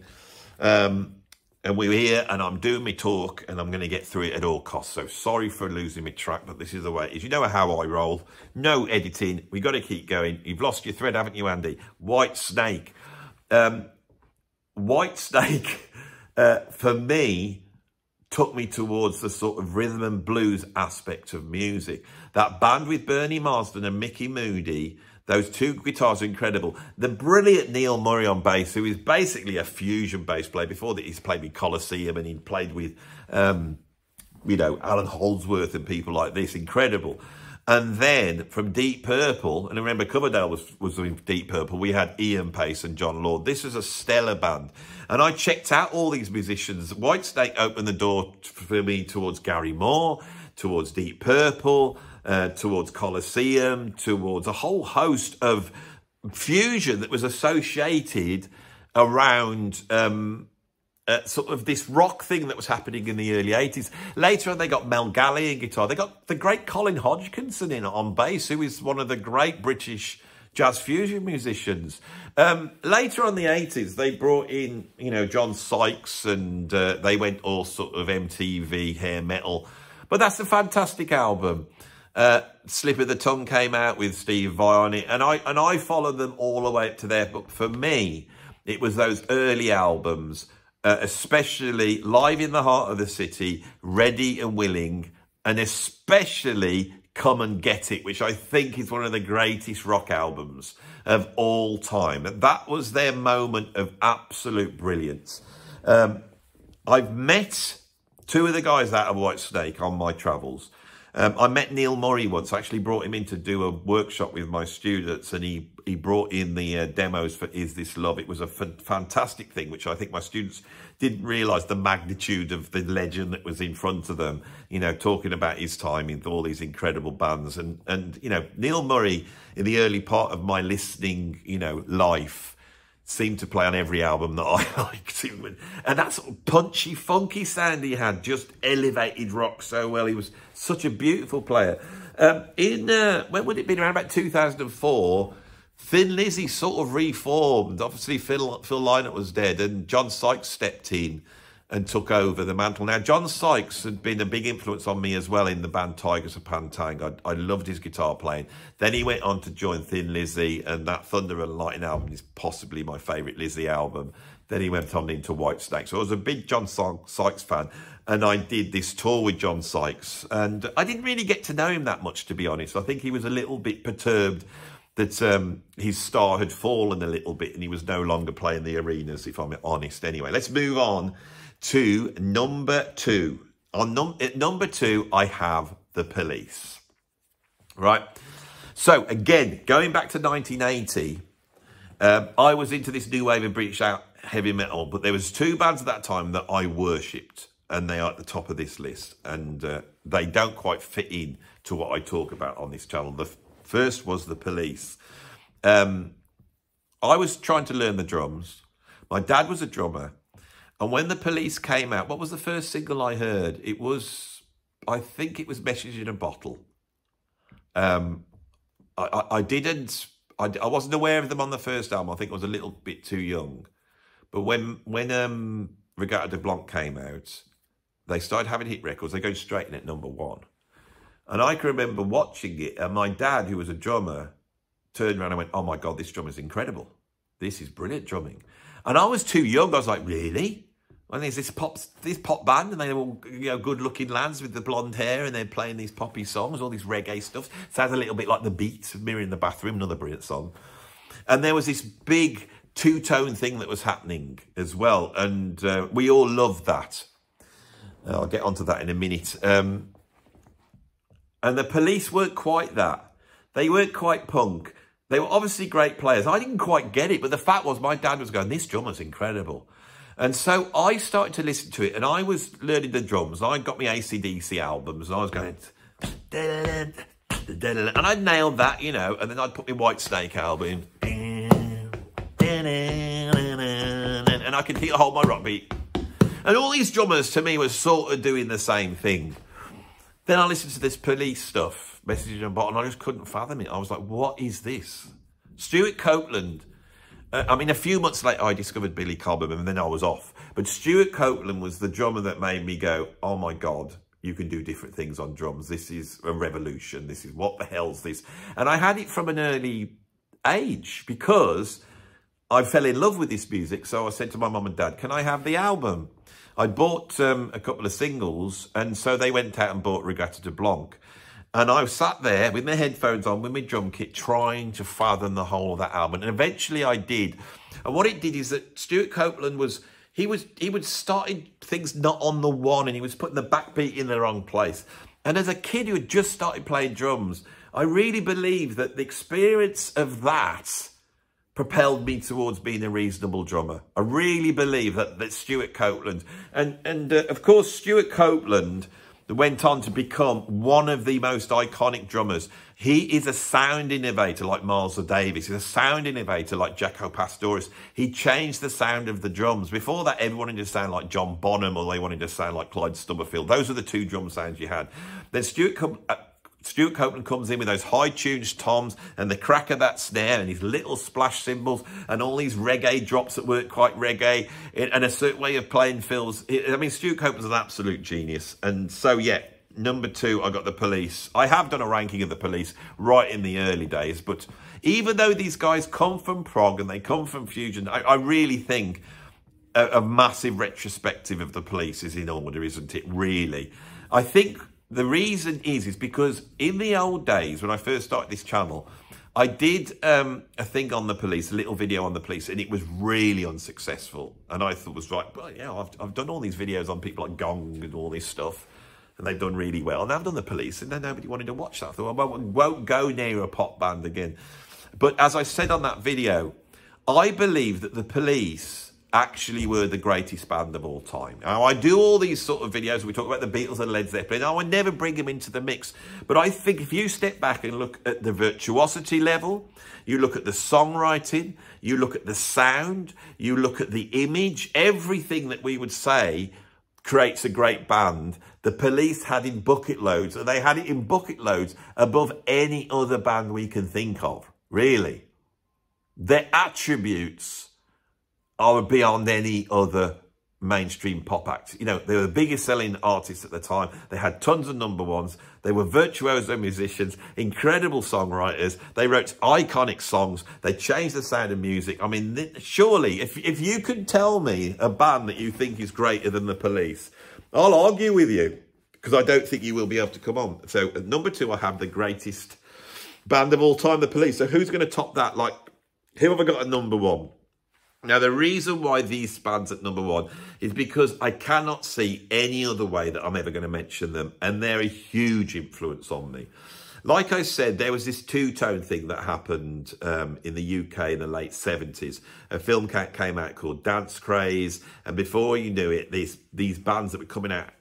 and we're here, and I'm doing my talk, and I'm going to get through it at all costs. So sorry for losing my track, but this is the way it is. You know how I roll. No editing. We got to keep going. You've lost your thread, haven't you, Andy? White Snake. White Snake... for me, took me towards the sort of rhythm and blues aspect of music. That band with Bernie Marsden and Mickey Moody, those two guitars are incredible. The brilliant Neil Murray on bass, who is basically a fusion bass player. Before that, he's played with Colosseum, and he played with, you know, Alan Holdsworth and people like this. Incredible. And then from Deep Purple, and remember Coverdale was in Deep Purple, we had Ian Pace and John Lord. This was a stellar band. And I checked out all these musicians. Whitesnake opened the door for me towards Gary Moore, towards Deep Purple, towards Colosseum, towards a whole host of fusion that was associated around... sort of this rock thing that was happening in the early 80s. Later on, they got Mel Galley on guitar. They got the great Colin Hodgkinson in on bass, who is one of the great British jazz fusion musicians. Later on in the 80s, they brought in, you know, John Sykes, and they went all sort of MTV hair metal. But that's a fantastic album. Slip of the Tongue came out with Steve Vai on it, and I followed them all the way up to there. But for me, it was those early albums, especially Live in the Heart of the City, Ready and Willing, and especially Come and Get It, which I think is one of the greatest rock albums of all time. And that was their moment of absolute brilliance. I've met two of the guys out of Whitesnake on my travels. I met Neil Murray once. I actually brought him in to do a workshop with my students, and he brought in the demos for Is This Love. It was a fantastic thing, which I think my students didn't realise the magnitude of the legend that was in front of them, you know, talking about his time in all these incredible bands. And you know, Neil Murray, in the early part of my listening, you know, life, seemed to play on every album that I liked. And that sort of punchy, funky sound he had just elevated rock so well. He was such a beautiful player. When would it have been? Around about 2004, Thin Lizzy sort of reformed. Obviously, Phil Lynott was dead, and John Sykes stepped in and took over the mantle. Now, John Sykes had been a big influence on me as well in the band Tigers of Pantang. I loved his guitar playing. Then he went on to join Thin Lizzy, and that Thunder and Lightning album is possibly my favourite Lizzy album. Then he went on into Whitesnake. So I was a big John Sykes fan, and I did this tour with John Sykes. And I didn't really get to know him that much, to be honest. I think he was a little bit perturbed that his star had fallen a little bit and he was no longer playing the arenas, if I'm honest. Anyway, let's move on to number two. At number two, I have The Police. Right? So, again, going back to 1980, I was into this new wave of British heavy metal, but there was two bands at that time that I worshipped, and they are at the top of this list, and they don't quite fit in to what I talk about on this channel. The first was The Police. I was trying to learn the drums. My dad was a drummer. And when The Police came out, what was the first single I heard? It was, I think it was Message in a Bottle. I wasn't aware of them on the first album. I think I was a little bit too young. But when Regatta de Blanc came out, they started having hit records. They go straight in at number one. And I can remember watching it, and my dad, who was a drummer, turned around and went, "Oh my God, this drum is incredible. This is brilliant drumming." And I was too young. I was like, really? And there's this pop band, and they're all, you know, good-looking lads with the blonde hair, and they're playing these poppy songs, all these reggae stuff. Sounds a little bit like The Beat, Mirror in the Bathroom, another brilliant song. And there was this big two-tone thing that was happening as well. And we all loved that. I'll get onto that in a minute. And the Police weren't quite that. They weren't quite punk. They were obviously great players. I didn't quite get it, but the fact was my dad was going, this drummer's incredible. And so I started to listen to it, and I was learning the drums. I got my AC/DC albums, and I was going, and I nailed that, you know, and then I'd put my White Snake album in, and I could hold my rock beat. And all these drummers, to me, were sort of doing the same thing. Then I listened to this Police stuff, Messages on Bottom, and I just couldn't fathom it. I was like, what is this? Stuart Copeland. I mean, a few months later, I discovered Billy Cobham, and then I was off. But Stuart Copeland was the drummer that made me go, oh, my God, you can do different things on drums. This is a revolution. This is, what the hell's this? And I had it from an early age because I fell in love with this music. So I said to my mum and dad, can I have the album? I bought a couple of singles, and so they went out and bought Regatta de Blanc. And I sat there with my headphones on, with my drum kit, trying to fathom the whole of that album. And eventually I did. And what it did is that Stuart Copeland he would started things not on the one, and he was putting the backbeat in the wrong place. And as a kid who had just started playing drums, I really believe that the experience of that propelled me towards being a reasonable drummer. I really believe that Stuart Copeland, and of course Stuart Copeland went on to become one of the most iconic drummers. He is a sound innovator like Miles Davis. He's a sound innovator like Jaco Pastorius. He changed the sound of the drums. Before that, everyone wanted to sound like John Bonham, or they wanted to sound like Clyde Stubblefield. Those are the two drum sounds you had. Then Stuart Copeland comes in with those high-tuned toms and the crack of that snare and his little splash cymbals and all these reggae drops that weren't quite reggae and a certain way of playing fills. I mean, Stuart Copeland's an absolute genius. And so, yeah, number 2, I got the Police. I have done a ranking of the Police right in the early days, but even though these guys come from prog and they come from fusion, I really think a massive retrospective of the Police is in order, isn't it, really? I think the reason is because in the old days, when I first started this channel, I did a thing on the Police, a little video on the Police, and it was really unsuccessful. And I thought was right, well, yeah, I've done all these videos on people like Gong and all this stuff, and they've done really well. And I've done the Police, and then nobody wanted to watch that. I thought, well, I won't go near a pop band again. But as I said on that video, I believe that the Police actually were the greatest band of all time. Now, I do all these sort of videos, we talk about the Beatles and Led Zeppelin, I would never bring them into the mix. But I think if you step back and look at the virtuosity level, you look at the songwriting, you look at the sound, you look at the image, everything that we would say creates a great band, the Police had in bucket loads, and they had it in bucket loads above any other band we can think of, really. Their attributes are beyond any other mainstream pop act. You know, they were the biggest selling artists at the time. They had tons of number ones. They were virtuoso musicians, incredible songwriters. They wrote iconic songs. They changed the sound of music. I mean, surely, if you can tell me a band that you think is greater than the Police, I'll argue with you, because I don't think you will be able to come on. So at number 2, I have the greatest band of all time, the Police. So who's going to top that? Like, who have I got at number 1? Now, the reason why these bands at number 1 is because I cannot see any other way that I'm ever going to mention them, and they're a huge influence on me. Like I said, there was this two-tone thing that happened in the UK in the late 70s. A film came out called Dance Craze, and before you knew it, these bands that were coming out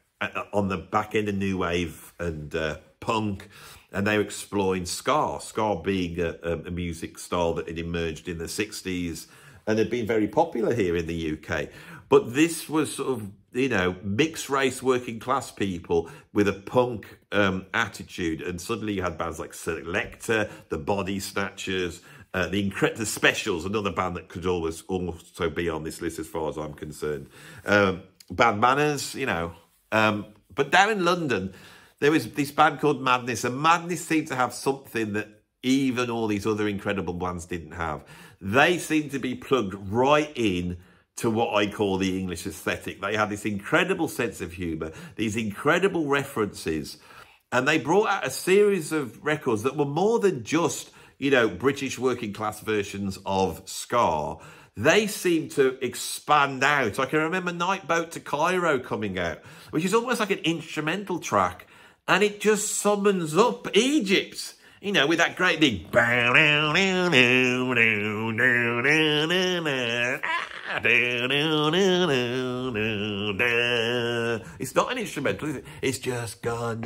on the back end of new wave and punk, and they were exploring ska being a music style that had emerged in the 60s, and had been very popular here in the UK. But this was sort of, you know, mixed race working class people with a punk attitude. And suddenly you had bands like Selecter, the Body Snatchers, the Specials, another band that could also be on this list as far as I'm concerned. Bad Manners, you know. But down in London, there was this band called Madness. And Madness seemed to have something that even all these other incredible bands didn't have. They seemed to be plugged right in to what I call the English aesthetic. They had this incredible sense of humour, these incredible references, and they brought out a series of records that were more than just, you know, British working class versions of ska. they seem to expand out. I can remember Night Boat to Cairo coming out, which is almost like an instrumental track, and it just summons up Egypt, you know, with that great big... It's not an instrumental, is it? It's just gone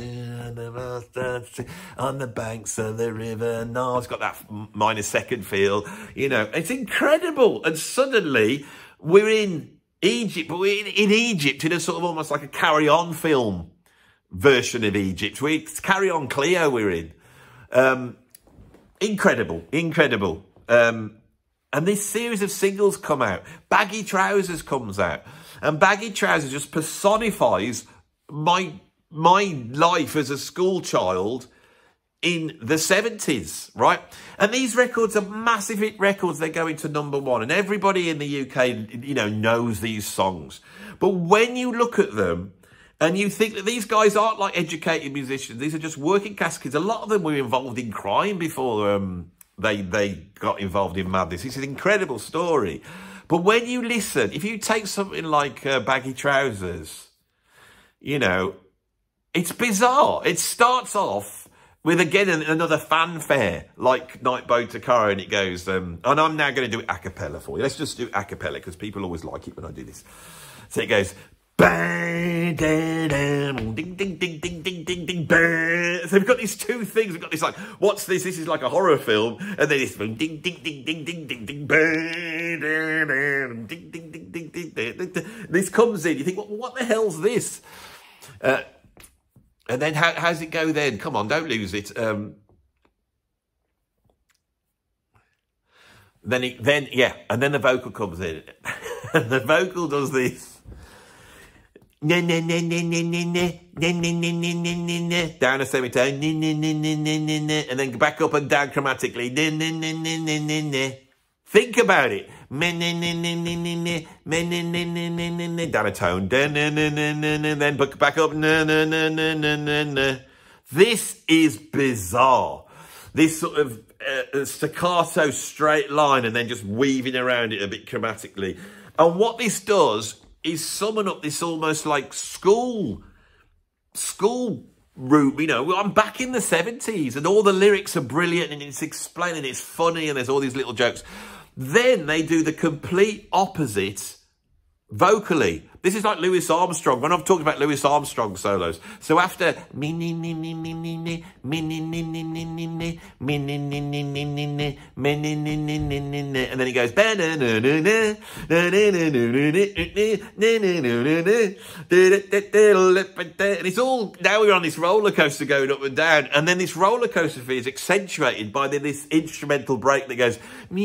on the banks of the river. No, it's got that minor second feel. You know, it's incredible. And suddenly we're in Egypt, but we're in Egypt in a sort of almost like a Carry On film version of Egypt. It's Carry On Cleo we're in. Incredible, incredible. And this series of singles come out. Baggy Trousers comes out. And Baggy Trousers just personifies my life as a school child in the 70s, right? And these records are massive hit records. They go into #1. And everybody in the UK, you know, knows these songs. But when you look at them and you think that these guys aren't like educated musicians, these are just working class kids. A lot of them were involved in crime before they got involved in madness. It's an incredible story. But when you listen, if you take something like Baggy Trousers, you know, it's bizarre. It starts off with, again, another fanfare, like Night Boat to Cairo, and it goes, and I'm now going to do it a cappella for you. Let's just do a cappella, because people always like it when I do this. So it goes... Bang, ding, ding, ding, ding, ding, ding, ding, bang. So we've got these two things. We've got this like, what's this? This is like a horror film. And then it's ding, ding, ding, ding, ding, ding, ding, bang, ding, ding, ding, ding, ding, ding. This comes in. You think, well, what the hell's this? And then how's it go then? Come on, don't lose it. Yeah, and then the vocal comes in. And the vocal does this. Down a semitone, and then back up and down chromatically. Think about it. Down a tone, then back up. This is bizarre. This sort of staccato straight line, and then just weaving around it a bit chromatically. And what this does is summon up this almost like school route. You know, I'm back in the 70s and all the lyrics are brilliant and it's explaining, it's funny, and there's all these little jokes. Then they do the complete opposite vocally. This is like Louis Armstrong. When I've talked about Louis Armstrong solos. So after and then he goes, and it's all, now we're on this roller coaster going up and down, and then this roller coaster fee is accentuated by this instrumental break that goes and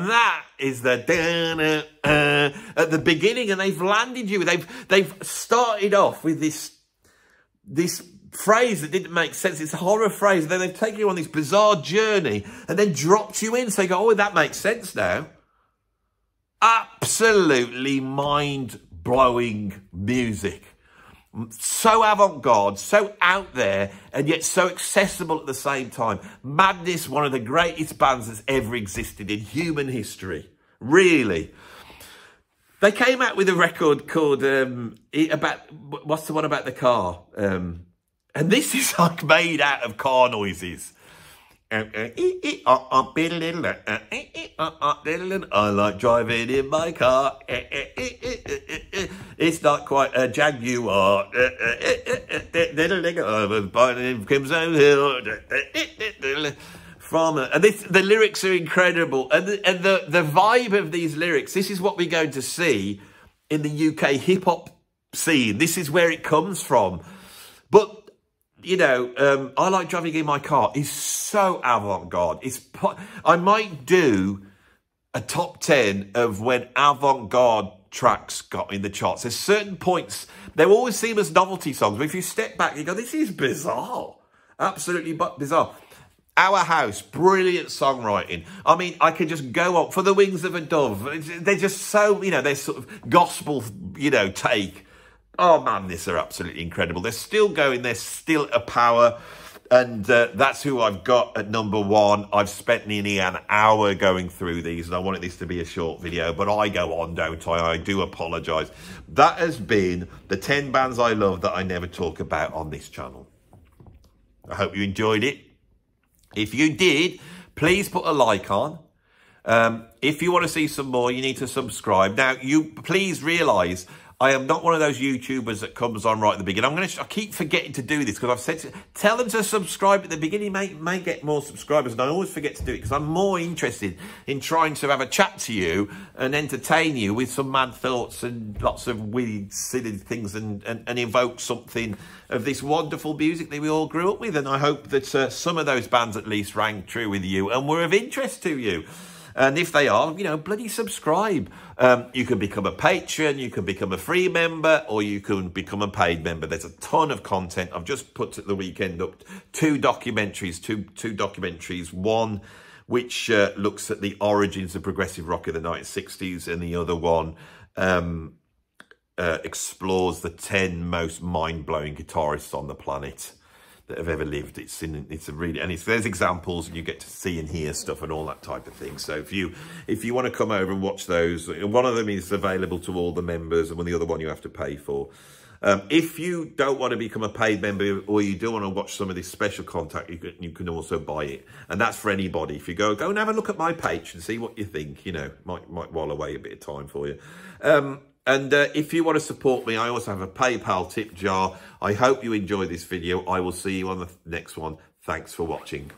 that is the at the beginning, and they've landed you. They've started off with this phrase that didn't make sense. It's a horror phrase, and then they've taken you on this bizarre journey and then dropped you in. So you go, oh, that makes sense now. Absolutely mind-blowing music. So avant-garde, so out there, and yet so accessible at the same time. Madness, one of the greatest bands that's ever existed in human history. Really. They came out with a record called, what's the one about the car? And this is like made out of car noises. I like driving in my car. It's not quite a Jaguar. I was born in Crimson Hill. And the lyrics are incredible, and the vibe of these lyrics. This is what we're going to see in the UK hip hop scene. This is where it comes from, but. You know, I like driving in my car. It's so avant-garde. I might do a top 10 of when avant-garde tracks got in the charts. There's certain points, they always seem as novelty songs, but if you step back, you go, this is bizarre. Absolutely bizarre. Our House, brilliant songwriting. I mean, I could just go on. For the Wings of a Dove, they're just so, you know, they're sort of gospel, you know, take. Oh, man, these are absolutely incredible. They're still going. They're still a power. And that's who I've got at number 1. I've spent nearly an hour going through these, and I wanted this to be a short video, but I go on, don't I? I do apologise. That has been the 10 bands I love that I never talk about on this channel. I hope you enjoyed it. If you did, please put a like on. If you want to see some more, you need to subscribe. Now, you please realise I am not one of those YouTubers that comes on right at the beginning. I keep forgetting to do this because I've said tell them to subscribe at the beginning. May get more subscribers, and I always forget to do it because I'm more interested in trying to have a chat to you and entertain you with some mad thoughts and lots of weird, silly things and evoke something of this wonderful music that we all grew up with. And I hope that some of those bands at least rang true with you and were of interest to you. And if they are, you know, bloody subscribe. You can become a patron, you can become a free member, or you can become a paid member. There's a ton of content. I've just put at the weekend up two documentaries. One which looks at the origins of progressive rock in the 1960s, and the other one explores the 10 most mind-blowing guitarists on the planet that have ever lived. It's there's examples, and you get to see and hear stuff and all that type of thing. So if you want to come over and watch those, one of them is available to all the members, and the other one you have to pay for. If you don't want to become a paid member, or you do want to watch some of this special content, you can also buy it, and that's for anybody. If you go and have a look at my page and see what you think, you know, might while away a bit of time for you. And if you want to support me, I also have a PayPal tip jar. I hope you enjoyed this video. I will see you on the next one. Thanks for watching.